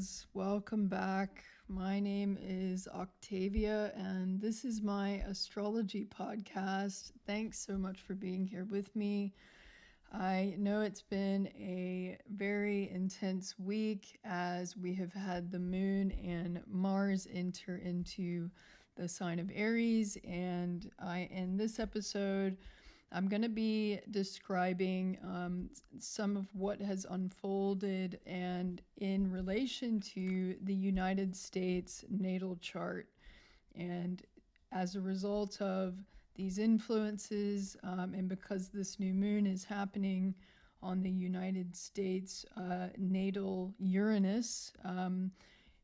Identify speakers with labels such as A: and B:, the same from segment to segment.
A: friends. Welcome back. My name is Octavia, and this is my astrology podcast. Thanks so much for being here with me. I know it's been a very intense week as we have had the moon and Mars enter into the sign of Aries, and in this episode, I'm going to be describing some of what has unfolded and in relation to the United States natal chart. And as a result of these influences, and because this new moon is happening on the United States natal Uranus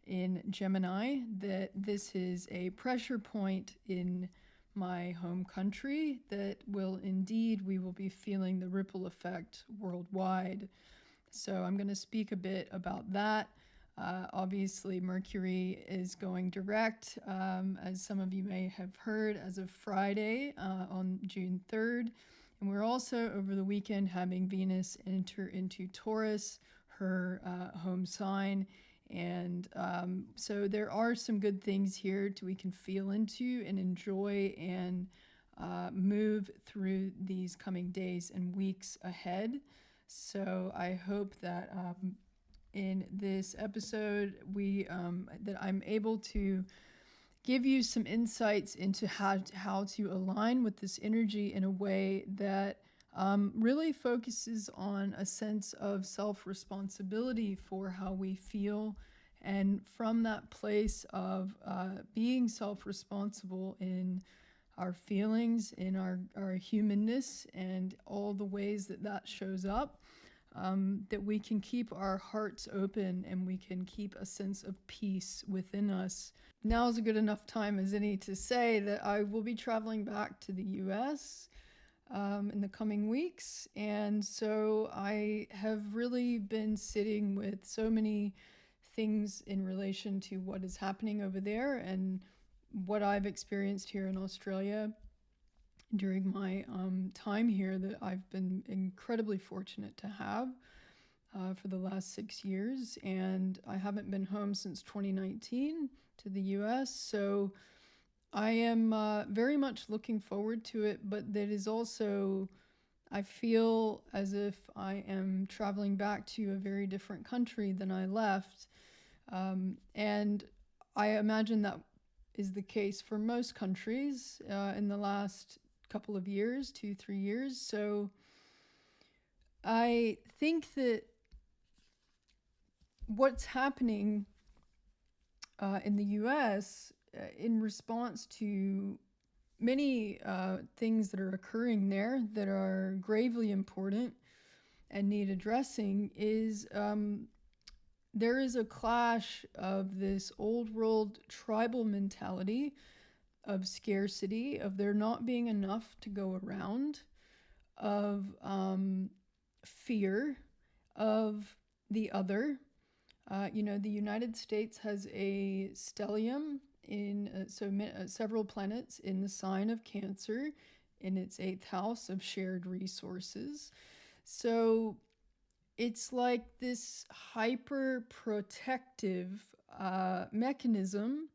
A: in Gemini, that this is a pressure point in my home country that we will be feeling the ripple effect worldwide. So I'm going to speak a bit about that. Obviously, Mercury is going direct, as some of you may have heard, as of Friday on June 3rd. And we're also, over the weekend, having Venus enter into Taurus, her home sign. And so there are some good things here we can feel into and enjoy and move through these coming days and weeks ahead. So I hope that in this episode that I'm able to give you some insights into how to align with this energy in a way that really focuses on a sense of self-responsibility for how we feel, and from that place of being self-responsible in our feelings, in our humanness, and all the ways that shows up, that we can keep our hearts open and we can keep a sense of peace within us. Now is a good enough time as any to say that I will be traveling back to the US in the coming weeks. And so I have really been sitting with so many things in relation to what is happening over there and what I've experienced here in Australia during my time here that I've been incredibly fortunate to have for the last 6 years. And I haven't been home since 2019 to the US. So I am very much looking forward to it, but that is also, I feel as if I am traveling back to a very different country than I left. And I imagine that is the case for most countries in the last couple of years, 2-3 years. So I think that what's happening in the US in response to many things that are occurring there that are gravely important and need addressing is there is a clash of this old world tribal mentality of scarcity, of there not being enough to go around, of fear of the other. The United States has a stellium in several planets in the sign of Cancer in its 8th house of shared resources. So it's like this hyper protective mechanism.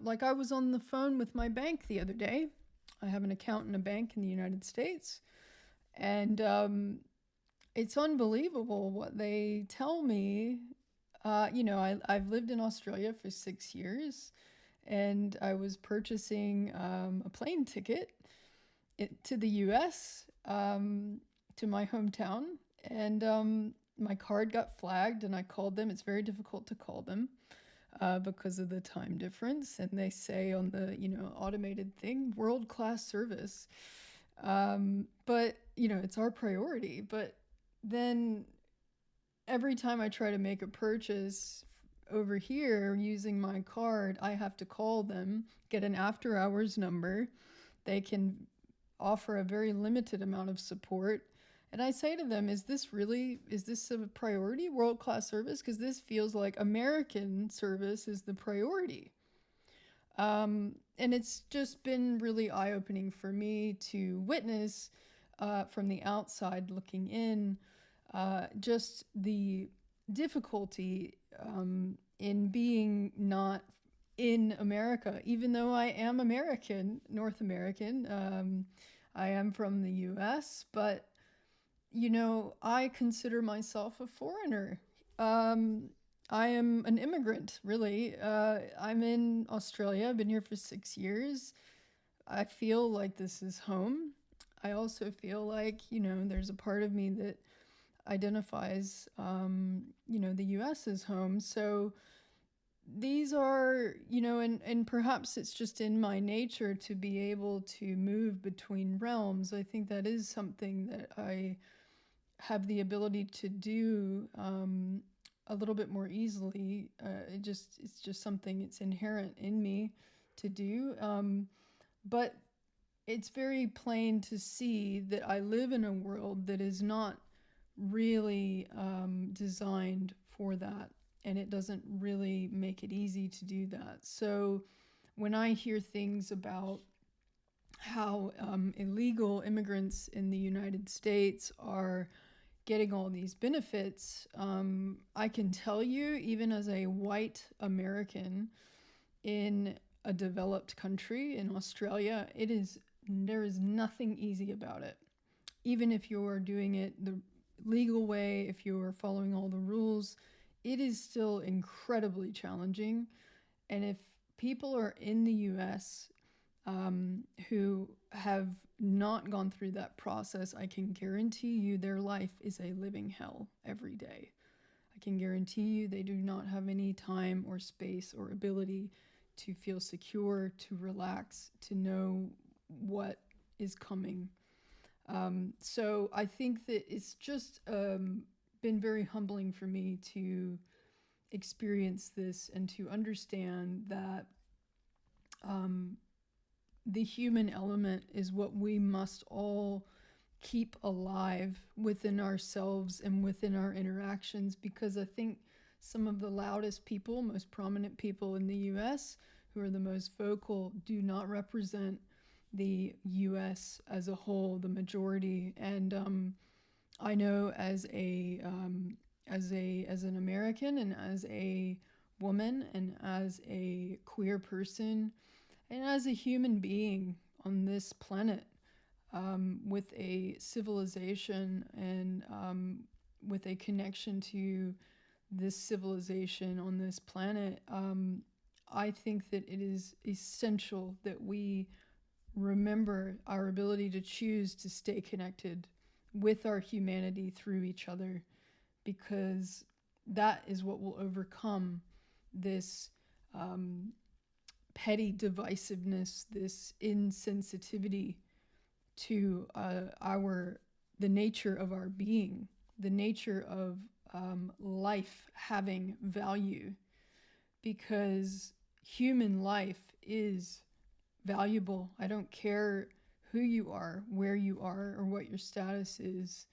A: Like I was on the phone with my bank the other day. I have an account in a bank in the United States, and it's unbelievable what they tell me. I've lived in Australia for 6 years, and I was purchasing a plane ticket to the US, to my hometown, and my card got flagged, and I called them. It's very difficult to call them because of the time difference, and they say on the automated thing, world-class service. But it's our priority. But then every time I try to make a purchase over here using my card, I have to call them, get an after hours number. They can offer a very limited amount of support. And I say to them, is this a priority, world-class service? Because this feels like American service is the priority. And it's just been really eye-opening for me to witness from the outside looking in, just the difficulty in being not in America, even though I am American, North American. I am from the US, but I consider myself a foreigner. I am an immigrant, really. I'm in Australia. I've been here for 6 years. I feel like this is home. I also feel like, there's a part of me that identifies, the US as home. So these are, and perhaps it's just in my nature to be able to move between realms. I think that is something that I have the ability to do a little bit more easily. It's just something it's inherent in me to do. But it's very plain to see that I live in a world that is not really designed for that, and it doesn't really make it easy to do that. So when I hear things about how illegal immigrants in the United States are getting all these benefits, I can tell you, even as a white American in a developed country in Australia, there is nothing easy about it. Even if you're doing it the legal way, if you're following all the rules, it is still incredibly challenging. And if people are in the US who have not gone through that process, I can guarantee you their life is a living hell every day. I can guarantee you they do not have any time or space or ability to feel secure, to relax, to know what is coming. So I think that it's just been very humbling for me to experience this and to understand that the human element is what we must all keep alive within ourselves and within our interactions, because I think some of the loudest people, most prominent people in the US who are the most vocal do not represent the US as a whole, the majority. And I know as an American and as a woman and as a queer person and as a human being on this planet, with a civilization and with a connection to this civilization on this planet, I think that it is essential that we remember our ability to choose to stay connected with our humanity through each other, because that is what will overcome this petty divisiveness, this insensitivity to the nature of our being, the nature of life having value, because human life is valuable. I don't care who you are, where you are, or what your status is.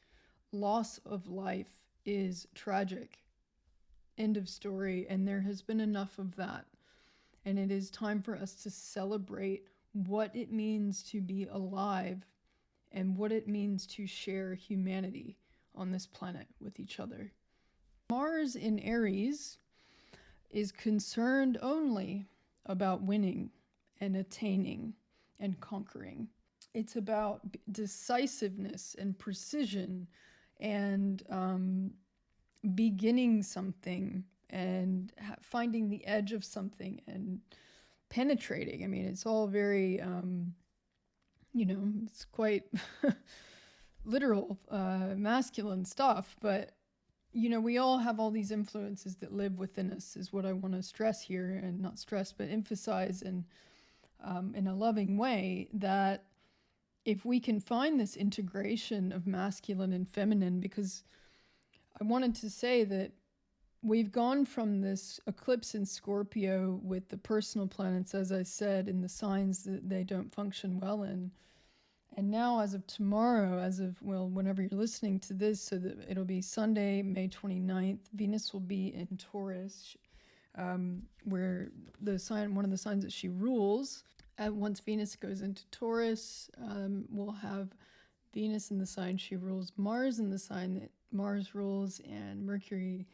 A: Loss of life is tragic. End of story. And there has been enough of that. And it is time for us to celebrate what it means to be alive and what it means to share humanity on this planet with each other. Mars in Aries is concerned only about winning and attaining and conquering. It's about decisiveness and precision and beginning something and finding the edge of something and penetrating. I mean, it's all very, it's quite literal, masculine stuff, but we all have all these influences that live within us, is what I want to stress here, and not stress, but emphasize in a loving way, that if we can find this integration of masculine and feminine, because I wanted to say that we've gone from this eclipse in Scorpio with the personal planets, as I said, in the signs that they don't function well in. And now, as of tomorrow, whenever you're listening to this, so that it'll be Sunday, May 29th, Venus will be in Taurus, where one of the signs that she rules. Once Venus goes into Taurus, we'll have Venus in the sign she rules, Mars in the sign that Mars rules, and Mercury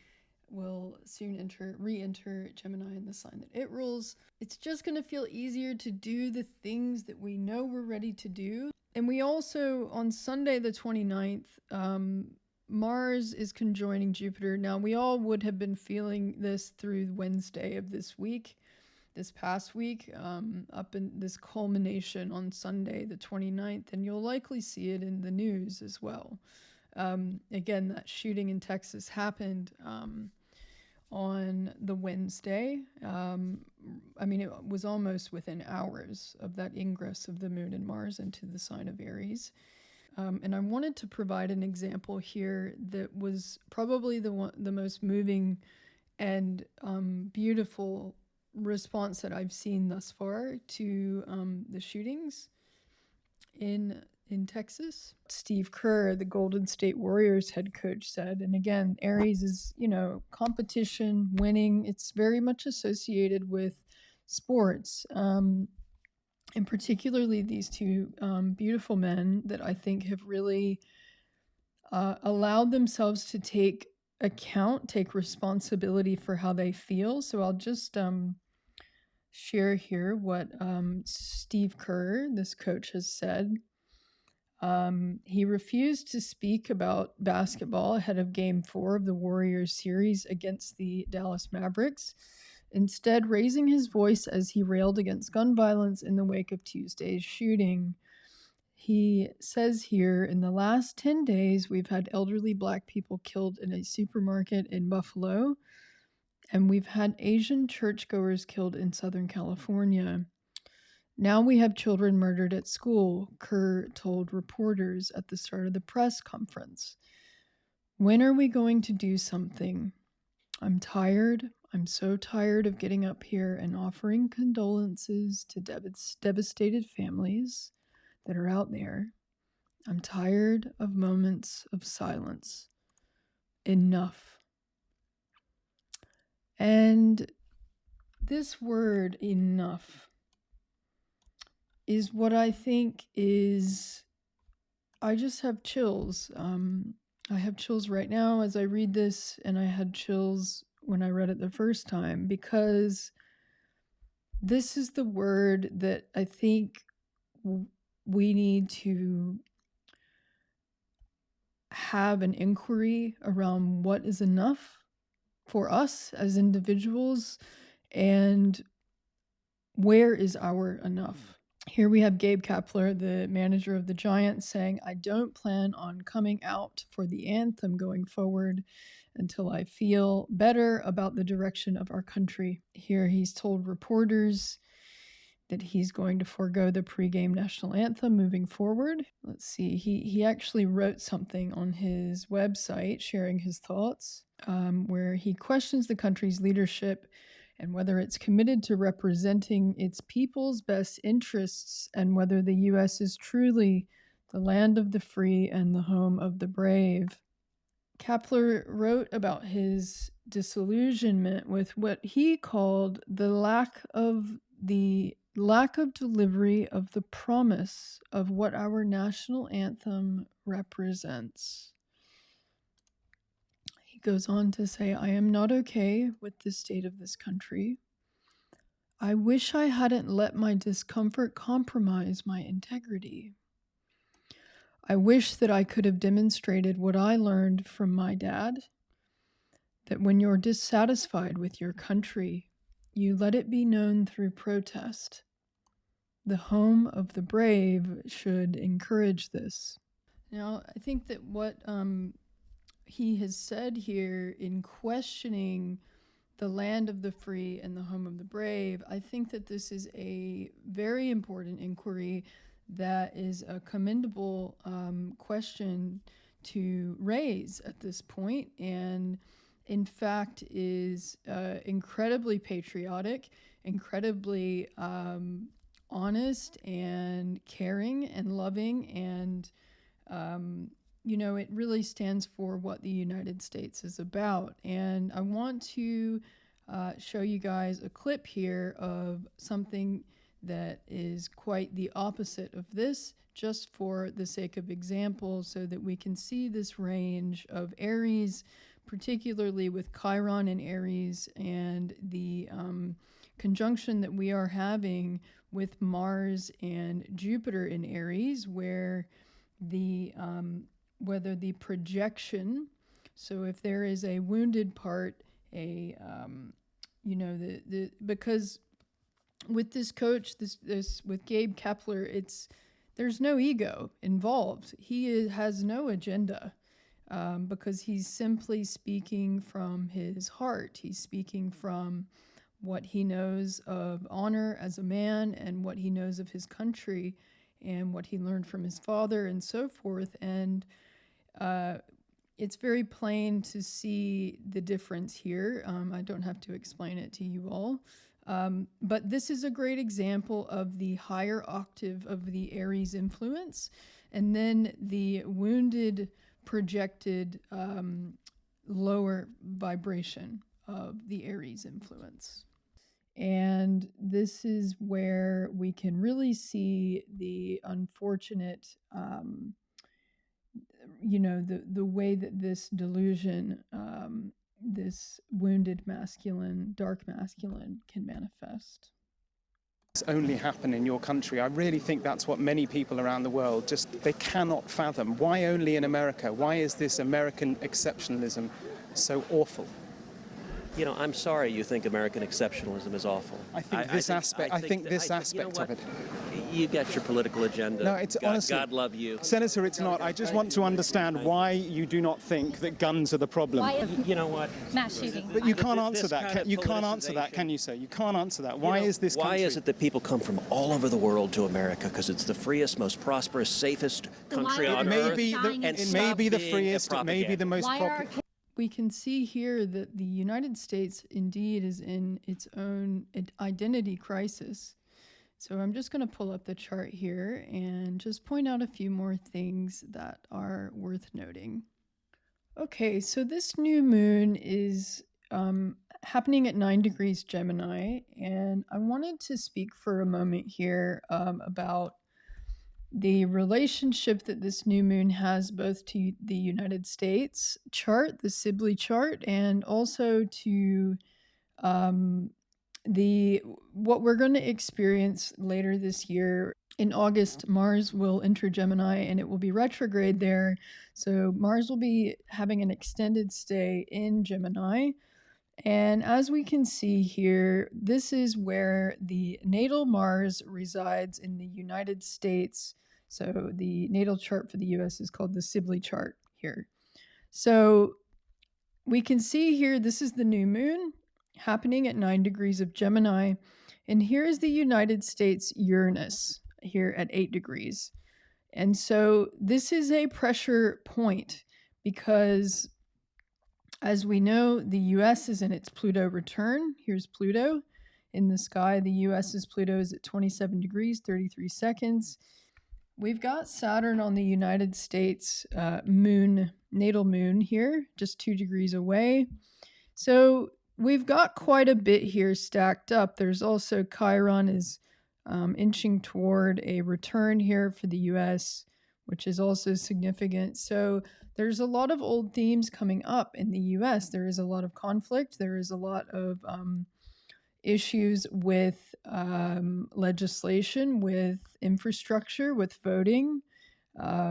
A: will soon re-enter Gemini in the sign that it rules. It's just going to feel easier to do the things that we know we're ready to do. And we also, on Sunday the 29th, Mars is conjoining Jupiter. Now, we all would have been feeling this through Wednesday of this past week, up in this culmination on Sunday the 29th, and you'll likely see it in the news as well. Again, that shooting in Texas happened on the Wednesday. It was almost within hours of that ingress of the moon and Mars into the sign of Aries. And I wanted to provide an example here that was probably the most moving and beautiful response that I've seen thus far to the shootings in Texas. Steve Kerr, the Golden State Warriors head coach, said, and again, Aries is, competition, winning. It's very much associated with sports. And particularly these two beautiful men that I think have really allowed themselves to take responsibility for how they feel. So I'll just share here what Steve Kerr, this coach, has said. He refused to speak about basketball ahead of Game 4 of the Warriors series against the Dallas Mavericks, instead raising his voice as he railed against gun violence in the wake of Tuesday's shooting. He says here, in the last 10 days, we've had elderly Black people killed in a supermarket in Buffalo, and we've had Asian churchgoers killed in Southern California. Now we have children murdered at school, Kerr told reporters at the start of the press conference. When are we going to do something? I'm tired. I'm so tired of getting up here and offering condolences to devastated families that are out there. I'm tired of moments of silence. Enough. And this word, enough, is what I think is, I just have chills. I have chills right now as I read this, and I had chills when I read it the first time, because this is the word that I think we need to have an inquiry around what is enough for us as individuals, and where is our enough. Here we have Gabe Kapler, the manager of the Giants, saying, I don't plan on coming out for the anthem going forward until I feel better about the direction of our country. Here he's told reporters that he's going to forego the pregame national anthem moving forward. Let's see, he actually wrote something on his website sharing his thoughts, where he questions the country's leadership and whether it's committed to representing its people's best interests, and whether the U.S. is truly the land of the free and the home of the brave. Kapler wrote about his disillusionment with what he called the lack of delivery of the promise of what our national anthem represents. He goes on to say, I am not okay with the state of this country. I wish I hadn't let my discomfort compromise my integrity. I wish that I could have demonstrated what I learned from my dad, that when you're dissatisfied with your country, you let it be known through protest. The home of the brave should encourage this. Now, I think that what he has said here in questioning the land of the free and the home of the brave, I think that this is a very important inquiry that is a commendable question to raise at this point, and in fact is incredibly patriotic, incredibly honest and caring and loving, and it really stands for what the United States is about. And I want to show you guys a clip here of something that is quite the opposite of this, just for the sake of example, so that we can see this range of Aries particularly with Chiron in Aries and the conjunction that we are having with Mars and Jupiter in Aries, where the whether the projection, so if there is a wounded part, because with this coach, this with Gabe Kapler, there's no ego involved. He has no agenda, because he's simply speaking from his heart. He's speaking from what he knows of honor as a man and what he knows of his country and what he learned from his father and so forth. And it's very plain to see the difference here. I don't have to explain it to you all. But this is a great example of the higher octave of the Aries influence, and then the wounded, projected, lower vibration of the Aries influence. And this is where we can really see the unfortunate, the way that this delusion, this wounded masculine, dark masculine, can manifest.
B: Only happen in your country. I really think that's what many people around the world they cannot fathom. Why only in America? Why is this American exceptionalism so awful?
C: You know, I'm sorry you think American exceptionalism is awful.
B: I think this aspect of it.
C: You got your political agenda.
B: No, it's honestly,
C: God love you.
B: Senator, it's not. I just want to understand why you do not think that guns are the problem.
C: You know what?
D: Mass shooting.
B: But you can't answer that. You can't answer that, can you, sir? You can't answer that. Why is this country?
C: Why is it that people come from all over the world to America? Because it's the freest, most prosperous, safest country on earth.
B: It may be the freest. It may be the most popular.
A: We can see here that the United States indeed is in its own identity crisis. So I'm just going to pull up the chart here and just point out a few more things that are worth noting. Okay, so this new moon is happening at 9 degrees Gemini, and I wanted to speak for a moment here about the relationship that this new moon has both to the United States chart, the Sibley chart, and also to what we're going to experience later this year. In August, Mars will enter Gemini and it will be retrograde there. So Mars will be having an extended stay in Gemini. And as we can see here, this is where the natal Mars resides in the United States. So the natal chart for the US is called the Sibley chart here. So we can see here, this is the new moon happening at 9 degrees of Gemini. And here is the United States Uranus here at 8 degrees. And so this is a pressure point because, as we know, the US is in its Pluto return. Here's Pluto in the sky. The US's Pluto is at 27 degrees, 33 seconds. We've got Saturn on the United States natal moon here, just 2 degrees away. So we've got quite a bit here stacked up. There's also Chiron is inching toward a return here for the US, which is also significant. So there's a lot of old themes coming up in the US. There is a lot of conflict. There is a lot of issues with legislation, with infrastructure, with voting,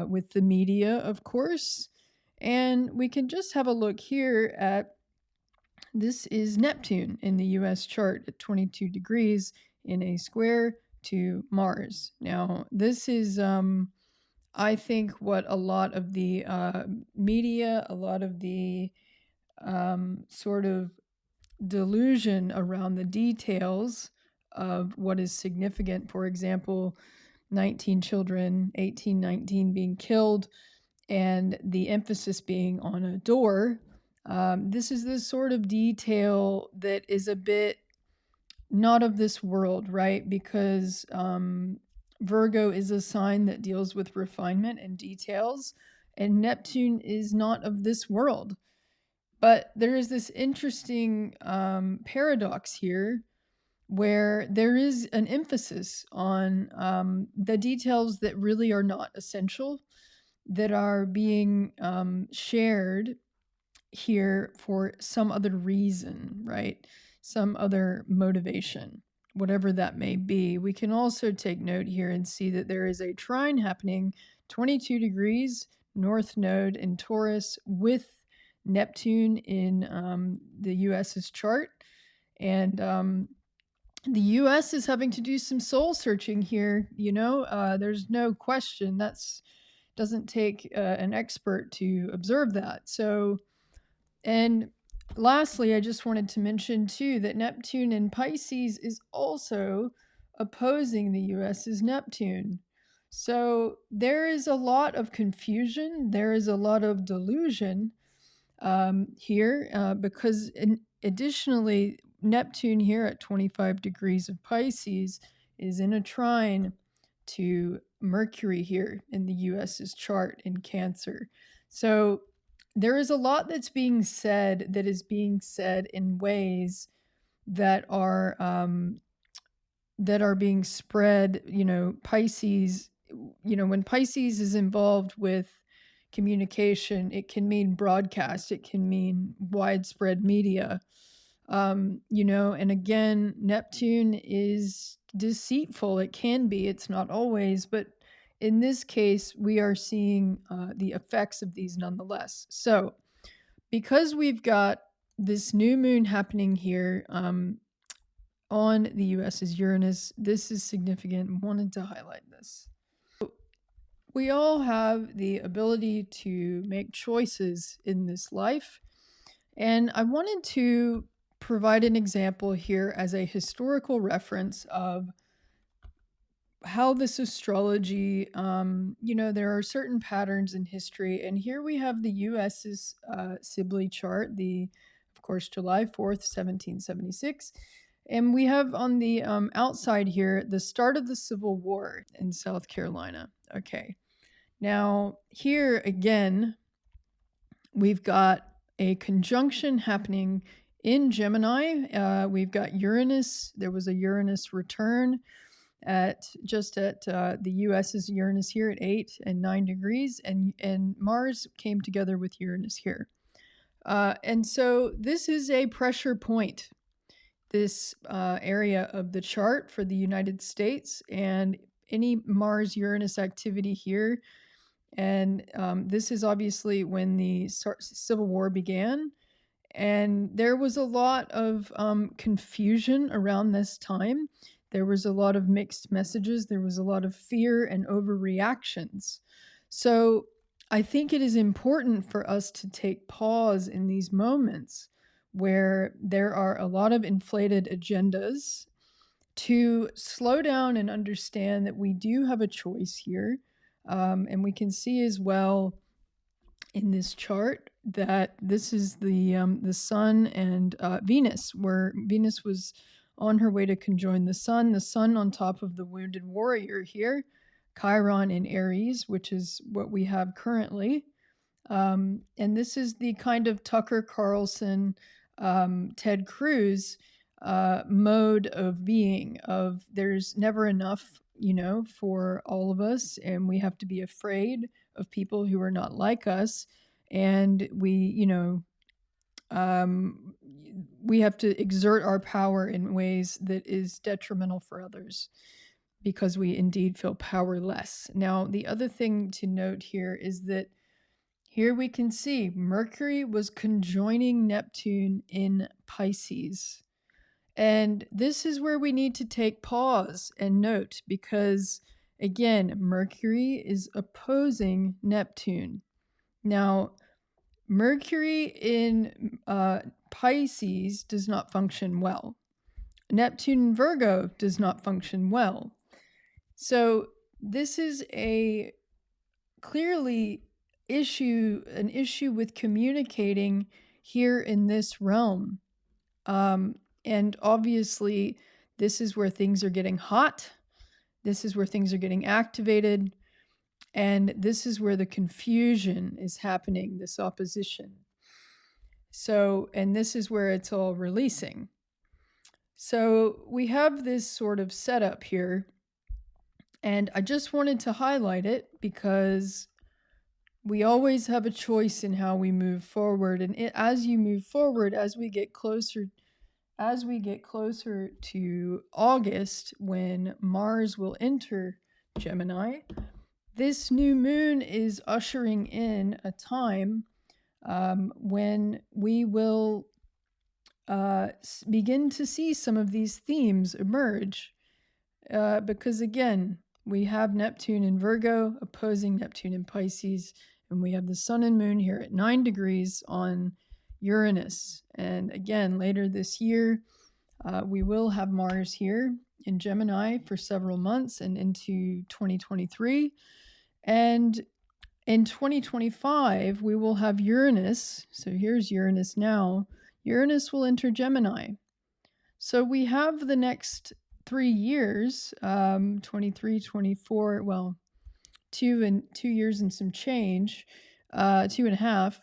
A: with the media, of course. And we can just have a look here at, this is Neptune in the US chart at 22 degrees in a square to Mars. Now, this is, I think, what a lot of the media, a lot of the sort of delusion around the details of what is significant. For example, 19 children, 18, 19 being killed, and the emphasis being on a door. This is the sort of detail that is a bit not of this world, right? Because Virgo is a sign that deals with refinement and details, and Neptune is not of this world. But there is this interesting paradox here where there is an emphasis on the details that really are not essential, that are being shared here for some other reason, right? Some other motivation, whatever that may be. We can also take note here and see that there is a trine happening 22 degrees north node in Taurus with Neptune in the US's chart. And the US is having to do some soul searching here. There's no question. That's doesn't take an expert to observe that. So, and lastly, I just wanted to mention too that Neptune in Pisces is also opposing the US's Neptune. So there is a lot of confusion. There is a lot of delusion here because additionally, Neptune here at 25 degrees of Pisces is in a trine to Mercury here in the US's chart in Cancer. So there is a lot that's being said that is being said in ways that are being spread. Pisces, when Pisces is involved with communication, it can mean broadcast, it can mean widespread media. And again, Neptune is deceitful. It can be, it's not always, but in this case, we are seeing the effects of these nonetheless. So, because we've got this new moon happening here on the US's Uranus, this is significant. Wanted to highlight this. We all have the ability to make choices in this life, and I wanted to provide an example here as a historical reference of how this astrology, there are certain patterns in history. And here we have the US's Sibley chart, of course, July 4th, 1776. And we have on the outside here, the start of the Civil War in South Carolina. Okay. Now, here again, we've got a conjunction happening in Gemini. We've got Uranus. There was a Uranus return at the US's Uranus here at 8 and 9 degrees, and Mars came together with Uranus here. And so this is a pressure point, this area of the chart for the United States, and any Mars-Uranus activity here. And this is obviously when the Civil War began. And there was a lot of confusion around this time. There was a lot of mixed messages. There was a lot of fear and overreactions. So I think it is important for us to take pause in these moments where there are a lot of inflated agendas, to slow down and understand that we do have a choice here. And we can see as well in this chart that this is the Sun and Venus, where Venus was on her way to conjoin the Sun on top of the wounded warrior here, Chiron in Aries, which is what we have currently. And this is the kind of Tucker Carlson, Ted Cruz mode of being, of there's never enough, for all of us, and we have to be afraid of people who are not like us, and we have to exert our power in ways that is detrimental for others because we indeed feel powerless. Now, the other thing to note here is that here we can see Mercury was conjoining Neptune in Pisces. And this is where we need to take pause and note, because again, Mercury is opposing Neptune. Now, Mercury in Pisces does not function well. Neptune in Virgo does not function well. So this is a clearly an issue with communicating here in this realm. And obviously, this is where things are getting hot. This is where things are getting activated. And this is where the confusion is happening, this opposition. So, and this is where it's all releasing. So we have this sort of setup here. And I just wanted to highlight it because we always have a choice in how we move forward. And as you move forward, as we get closer to August, when Mars will enter Gemini, this new moon is ushering in a time when we will begin to see some of these themes emerge. Because again, we have Neptune in Virgo opposing Neptune in Pisces, and we have the Sun and Moon here at 9 degrees on Uranus. And again, later this year, we will have Mars here in Gemini for several months and into 2023. And in 2025, we will have Uranus. So here's Uranus now. Uranus will enter Gemini. So we have the next 3 years, 23, 24, well, 2 years and some change, 2.5,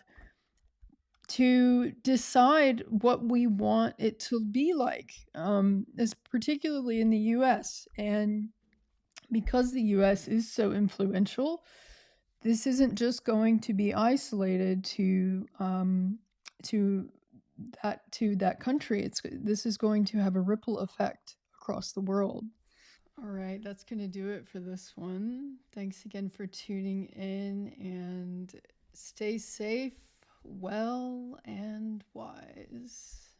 A: to decide what we want it to be like, as particularly in the US. And because the US is so influential, this isn't just going to be isolated to that country. This is going to have a ripple effect across the world. All right, that's going to do it for this one. Thanks again for tuning in, and stay safe, well, and wise.